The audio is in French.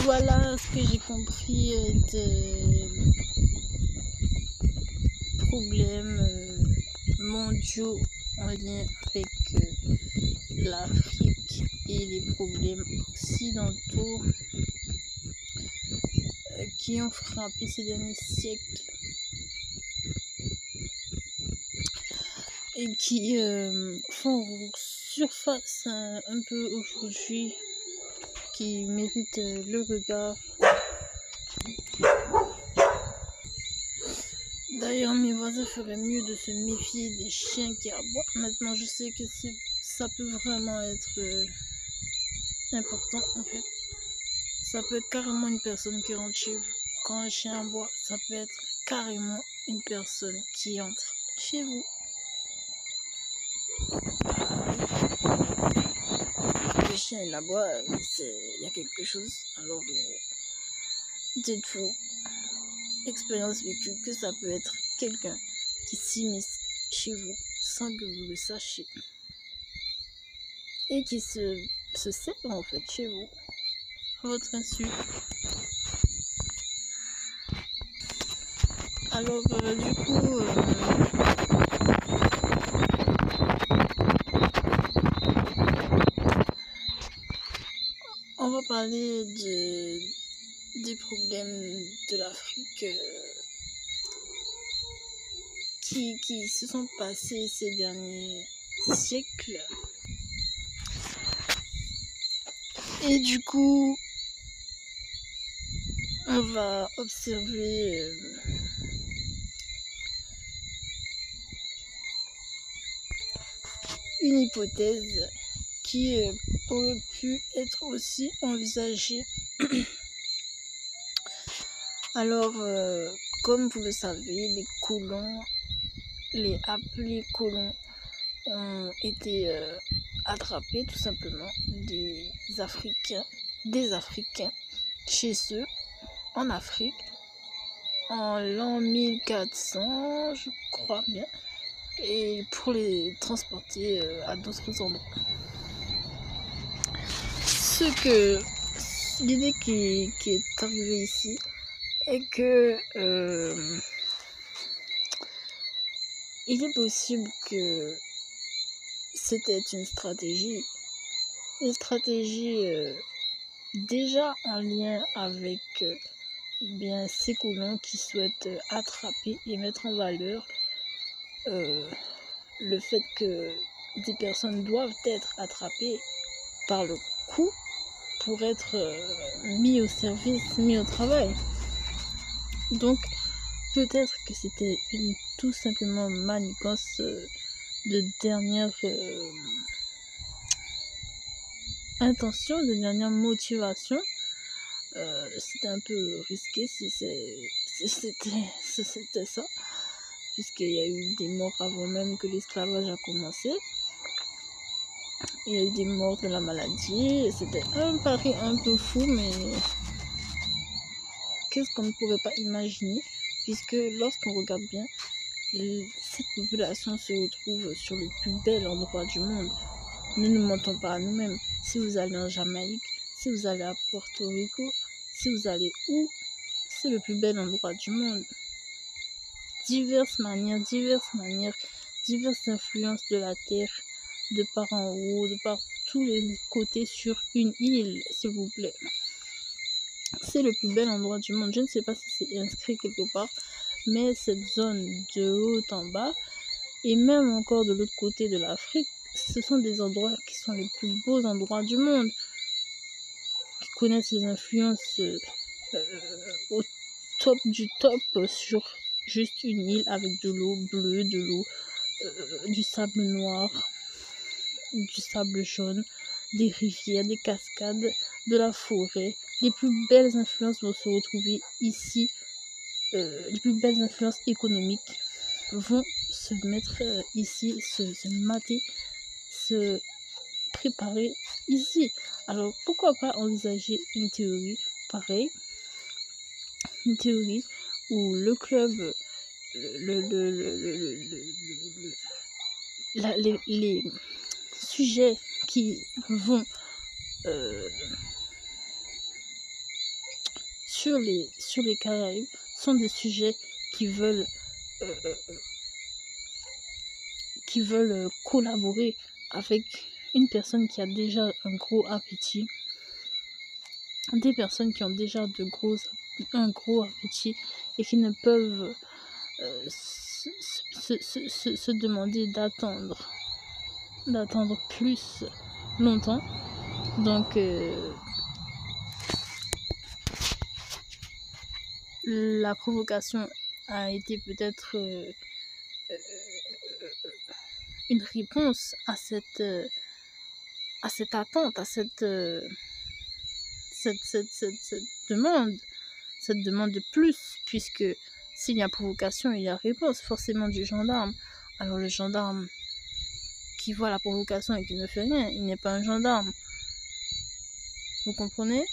Voilà ce que j'ai compris des problèmes mondiaux en lien avec l'Afrique et les problèmes occidentaux qui ont frappé ces derniers siècles et qui font surface un peu aujourd'hui, qui méritent le regard. D'ailleurs, mes voisins feraient mieux de se méfier des chiens qui aboient. Maintenant, je sais que ça peut vraiment être important, en fait. Ça peut être carrément une personne qui rentre chez vous. Quand un chien aboie, ça peut être carrément une personne qui entre chez vous. Le chien, il aboie, il y a quelque chose. Alors, dites-vous, expérience vécue, que ça peut être quelqu'un qui s'immisce chez vous sans que vous le sachiez et qui se sert en fait chez vous à votre insu. Alors du coup on va parler des problèmes de l'Afrique qui se sont passés ces derniers siècles. Et du coup, on va observer une hypothèse qui aurait pu être aussi envisagée. Alors, comme vous le savez, les colons, les appelés colons, ont été attrapés tout simplement des Africains chez eux en Afrique en l'an 1400, je crois bien, et pour les transporter à d'autres endroits. L'idée qui est arrivée ici est que il est possible que c'était une stratégie déjà en lien avec ces colons qui souhaitent attraper et mettre en valeur le fait que des personnes doivent être attrapées par le coup pour être mis au service, mis au travail. Donc peut-être que c'était tout simplement manigance de dernière intention, de dernière motivation. C'était un peu risqué si c'était ça, puisqu'il y a eu des morts avant même que l'esclavage a commencé. Il y a eu des morts de la maladie. C'était un pari un peu fou, mais qu'est-ce qu'on ne pouvait pas imaginer, puisque lorsqu'on regarde bien, cette population se retrouve sur le plus bel endroit du monde. Ne nous mentons pas à nous-mêmes. Si vous allez en Jamaïque, si vous allez à Porto Rico, si vous allez où, c'est le plus bel endroit du monde. Diverses manières, diverses influences de la terre, de par en haut, de par tous les côtés sur une île, s'il vous plaît. C'est le plus bel endroit du monde. Je ne sais pas si c'est inscrit quelque part, mais cette zone de haut en bas, et même encore de l'autre côté de l'Afrique, ce sont des endroits qui sont les plus beaux endroits du monde, qui connaissent les influences au top du top sur juste une île avec de l'eau bleue, de l'eau, du sable noir, du sable jaune, des rivières, des cascades, de la forêt. Les plus belles influences vont se retrouver ici. Les plus belles influences économiques vont se mettre ici, se mater, se préparer ici. Alors pourquoi pas envisager une théorie pareille, une théorie où le club, les sujets qui vont sur les Caraïbes sont des sujets qui veulent collaborer avec une personne qui a déjà un gros appétit, des personnes qui ont déjà un gros appétit et qui ne peuvent se demander d'attendre plus longtemps. Donc la provocation a été peut-être une réponse à cette attente, à cette demande de plus, puisque s'il y a provocation, il y a réponse forcément du gendarme. Alors le gendarme qui voit la provocation et qui ne fait rien, il n'est pas un gendarme. Vous comprenez ?